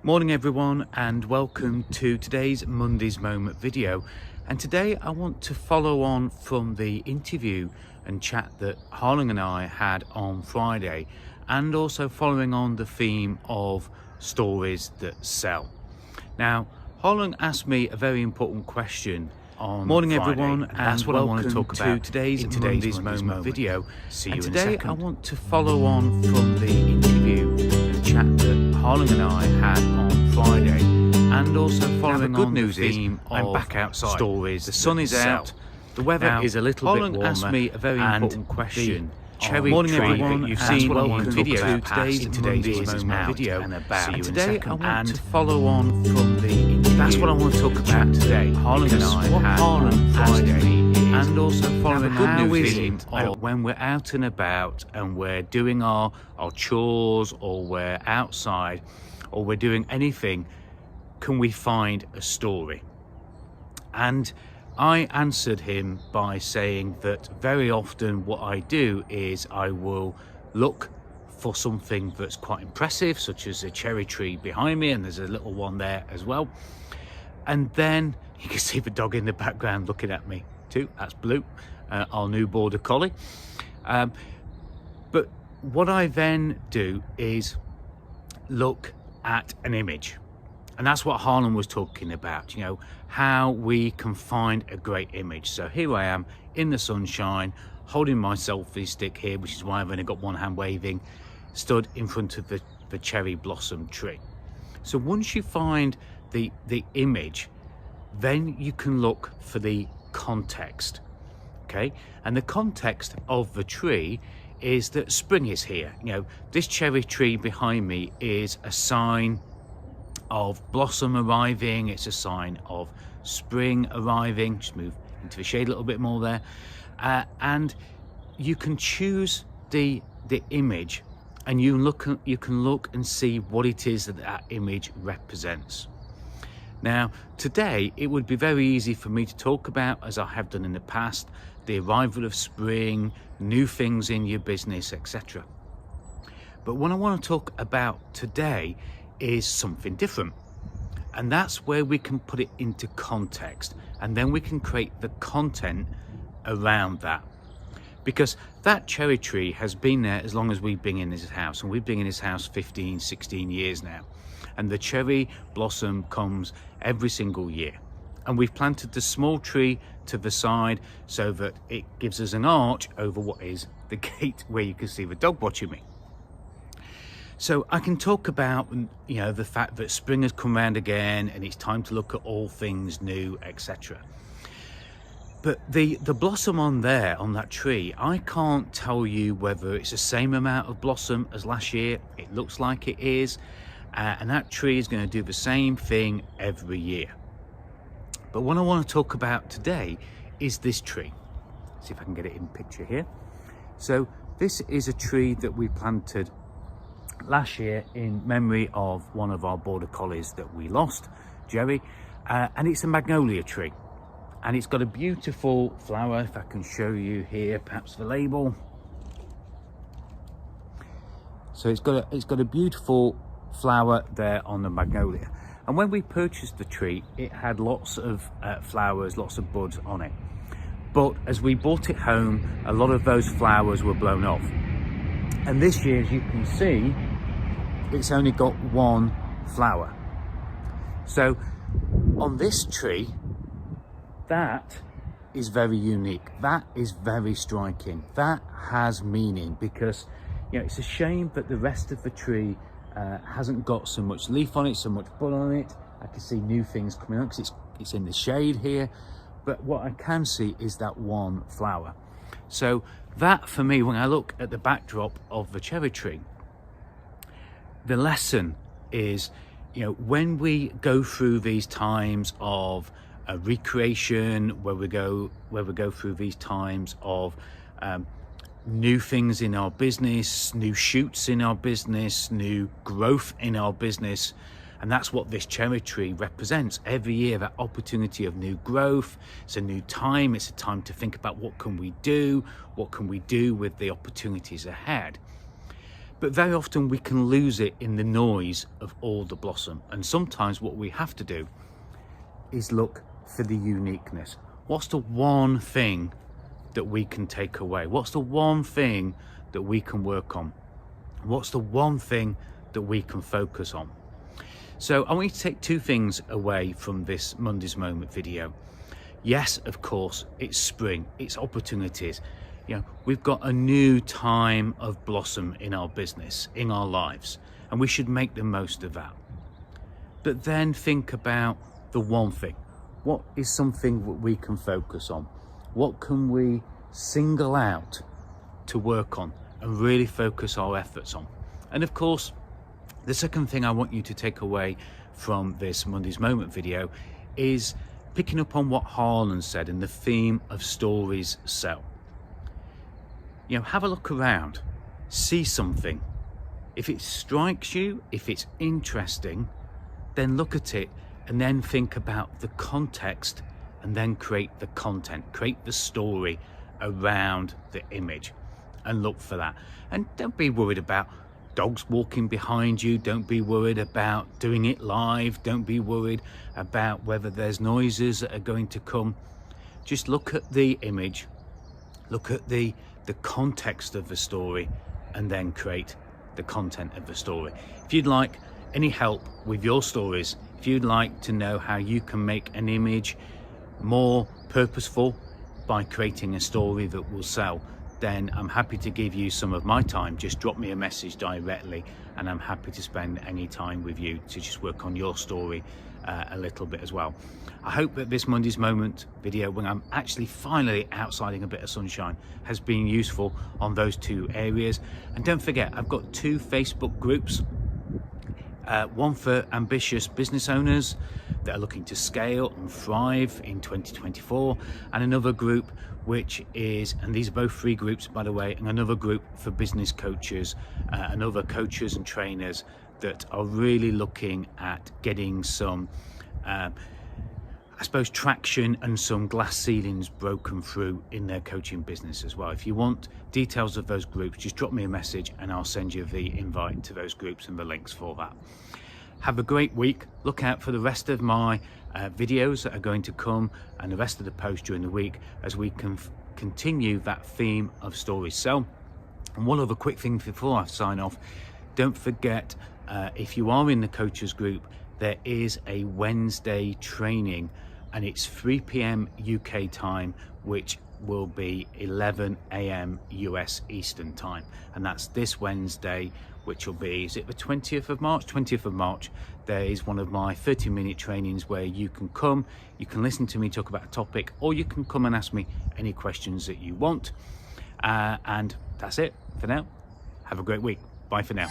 Morning everyone, and welcome to today's Monday's Moment video. And today I want to follow on from the interview and chat that Harlan and I had on Friday, and also following on the theme of stories that sell. Now, Harlan asked me a very important question on Morning Friday, everyone, and that's what I want to talk about today's Monday's Moment video. See you in a second. Today I want to follow on from the interview and chat that Harlan and I had on Friday, and also following on the theme of I'm back outside. Stories. The sun is out. The weather is a little bit warmer. Harlan asked me a very important question. Cherry morning tree everyone, you've seen what I want to video about today's Moment video, and about. And today I want to follow on from the interview. That's what I want to talk about today. Harlan and I had on Friday, and also following good news theme of when we're out and about and we're doing our chores, or we're outside, or we're doing anything, can we find a story? And I answered him by saying that very often what I do is I will look for something that's quite impressive, such as a cherry tree behind me, and there's a little one there as well. And then you can see the dog in the background looking at me too. That's Blue, our new border collie. But what I then do is look at an image. And that's what Harlan was talking about, you know, how we can find a great image. So here I am in the sunshine, holding my selfie stick here, which is why I've only got one hand waving, stood in front of the cherry blossom tree. So once you find the image, then you can look for the context, okay? And the context of the tree is that spring is here. You know, this cherry tree behind me is a sign of blossom arriving. It's a sign of spring arriving. Just move into the shade a little bit more there, and you can choose the image, and you can look and see what it is that image represents. Now today it would be very easy for me to talk about, as I have done in the past, the arrival of spring, new things in your business, etc. But what I want to talk about today is something different, and that's where we can put it into context, and then we can create the content around that. Because that cherry tree has been there as long as we've been in this house, and we've been in this house 15-16 years now, and the cherry blossom comes every single year. And we've planted the small tree to the side so that it gives us an arch over what is the gate, where you can see the dog watching me. So I can talk about, you know, the fact that spring has come round again and it's time to look at all things new, etc. But the blossom on there, on that tree, I can't tell you whether it's the same amount of blossom as last year. It looks like it is. And that tree is going to do the same thing every year. But what I want to talk about today is this tree. See if I can get it in picture here. So this is a tree that we planted last year in memory of one of our border collies that we lost, Jerry, and it's a magnolia tree, and it's got a beautiful flower. If I can show you here, perhaps the label. So it's got a beautiful flower there on the magnolia, and when we purchased the tree, it had lots of flowers, lots of buds on it. But as we brought it home, a lot of those flowers were blown off, and this year, as you can see, it's only got one flower. So on this tree, that is very unique. That is very striking. That has meaning, because, you know, it's a shame that the rest of the tree hasn't got so much leaf on it, so much bud on it. I can see new things coming up because it's in the shade here. But what I can see is that one flower. So that, for me, when I look at the backdrop of the cherry tree, the lesson is, you know, when we go through these times of recreation, where we go through these times of new things in our business, new shoots in our business, new growth in our business, and that's what this cherry tree represents every year, that opportunity of new growth. It's a new time. It's a time to think about what can we do with the opportunities ahead. But very often we can lose it in the noise of all the blossom. And sometimes what we have to do is look for the uniqueness. What's the one thing that we can take away? What's the one thing that we can work on? What's the one thing that we can focus on? So I want you to take two things away from this Monday's Moment video. Yes, of course, it's spring, it's opportunities. You know, we've got a new time of blossom in our business, in our lives, and we should make the most of that. But then think about the one thing. What is something that we can focus on? What can we single out to work on and really focus our efforts on? And of course, the second thing I want you to take away from this Monday's Moment video is picking up on what Harlan said in the theme of stories sell. You know, have a look around, see something. If it strikes you, if it's interesting, then look at it and then think about the context and then create the content, create the story around the image and look for that. And don't be worried about dogs walking behind you. Don't be worried about doing it live. Don't be worried about whether there's noises that are going to come. Just look at the image, look at the context of the story, and then create the content of the story. If you'd like any help with your stories, if you'd like to know how you can make an image more purposeful by creating a story that will sell, then I'm happy to give you some of my time. Just drop me a message directly and I'm happy to spend any time with you to just work on your story a little bit as well. I hope that this Monday's Moment video, when I'm actually finally outside in a bit of sunshine, has been useful on those two areas. And don't forget, I've got two Facebook groups. One for ambitious business owners that are looking to scale and thrive in 2024, and another group which is, and these are both free groups by the way, and another group for business coaches and other coaches and trainers that are really looking at getting some I suppose traction and some glass ceilings broken through in their coaching business as well. If you want details of those groups, just drop me a message and I'll send you the invite to those groups and the links for that. Have a great week. Look out for the rest of my videos that are going to come and the rest of the posts during the week as we can continue that theme of stories sell. And one other quick thing before I sign off, don't forget, if you are in the coaches group, there is a Wednesday training and it's 3 p.m. UK time, which will be 11 a.m. US Eastern time. And that's this Wednesday, which will be, is it the 20th of March? 20th of March. There is one of my 30-minute trainings where you can come, you can listen to me talk about a topic, or you can come and ask me any questions that you want. And that's it for now. Have a great week. Bye for now.